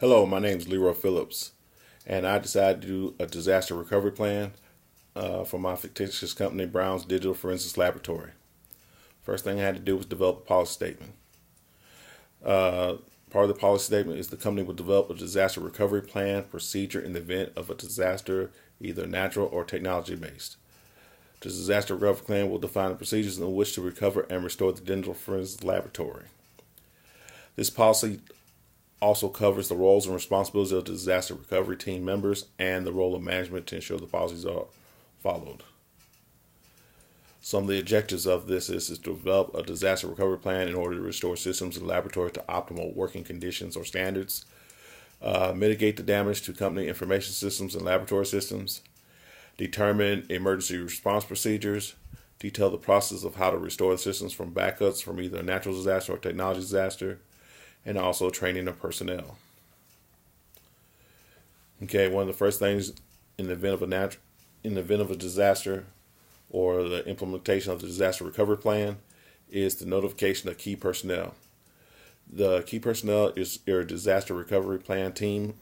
Hello, my name is Leroy Phillips, and I decided to do a disaster recovery plan for my fictitious company, Brown's Digital Forensics Laboratory. First thing I had to do was develop a policy statement. Part of the policy statement is the company will develop a disaster recovery plan procedure in the event of a disaster, either natural or technology based. The disaster recovery plan will define the procedures in which to recover and restore the digital forensics laboratory. This policy also covers the roles and responsibilities of the disaster recovery team members and the role of management to ensure the policies are followed. Some of the objectives of this is to develop a disaster recovery plan in order to restore systems in the laboratory to optimal working conditions or standards, mitigate the damage to company information systems and laboratory systems, determine emergency response procedures, detail the process of how to restore the systems from backups from either a natural disaster or technology disaster, and also training of personnel. Okay, one of the first things in the event of a disaster or the implementation of the disaster recovery plan is the notification of key personnel. The key personnel is your disaster recovery plan team.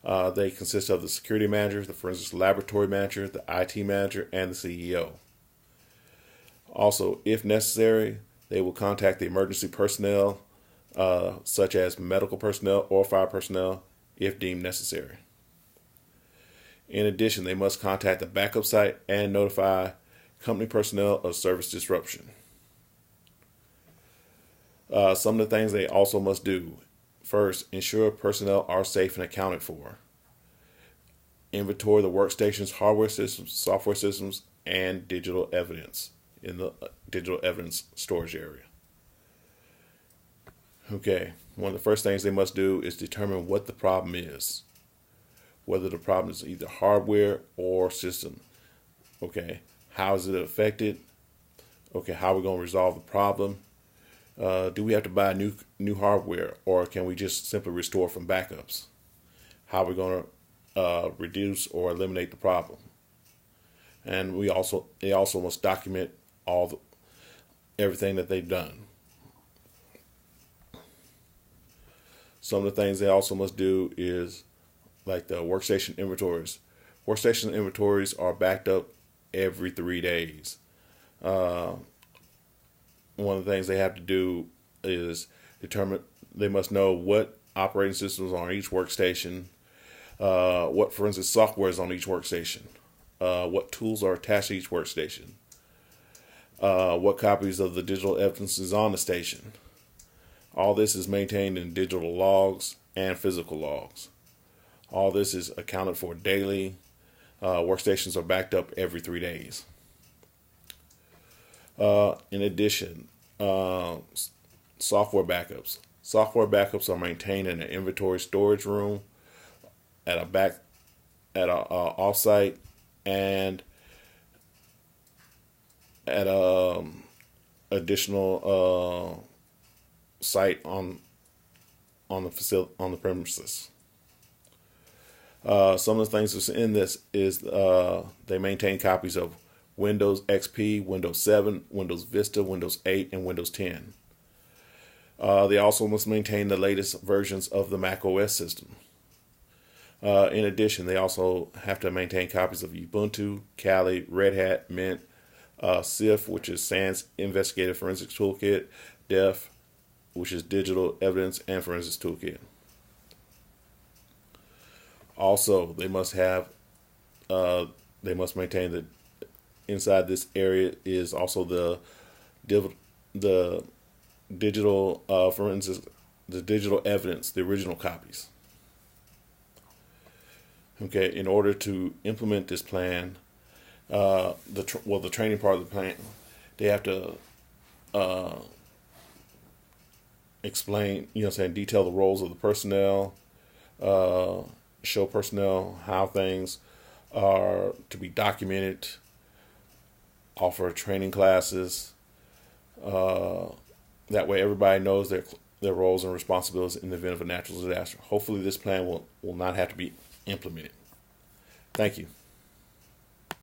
They consist of the security manager, the forensics laboratory manager, the IT manager, and the CEO. Also, if necessary, they will contact the emergency personnel, such as medical personnel or fire personnel, if deemed necessary. In addition, they must contact the backup site and notify company personnel of service disruption. Some of the things they also must do. First, ensure personnel are safe and accounted for. Inventory the workstations, hardware systems, software systems, and digital evidence in the digital evidence storage area. Okay, one of the first things they must do is determine what the problem is. Whether the problem is either hardware or system. Okay, how is it affected? Okay, how are we going to resolve the problem? Do we have to buy new hardware, or can we just simply restore from backups? How are we going to reduce or eliminate the problem? And they also must document everything that they've done. Some of the things they also must do is like the workstation inventories. Workstation inventories are backed up every 3 days. One of the things they have to do is they must know what operating systems are on each workstation, what forensic software is on each workstation, what tools are attached to each workstation, what copies of the digital evidence is on the station. All this is maintained in digital logs and physical logs. All this is accounted for daily. Workstations are backed up every 3 days. In addition, software backups. Software backups are maintained in an inventory storage room, at a offsite, and at a additional site on the premises. Some of the things that's in this is they maintain copies of Windows XP, Windows 7, Windows Vista, Windows 8, and Windows 10. They also must maintain the latest versions of the Mac OS system. In addition, they also have to maintain copies of Ubuntu, Kali, Red Hat, Mint, SIF, which is SANS Investigative Forensics Toolkit, DEF, which is Digital Evidence and Forensics Toolkit. Also, they must maintain that inside this area is also the digital forensics, the digital evidence, the original copies. Okay, in order to implement this plan, the training part of the plan, they have to explain, detail the roles of the personnel, show personnel how things are to be documented, offer training classes. That way everybody knows their roles and responsibilities in the event of a natural disaster. Hopefully this plan will not have to be implemented. Thank you.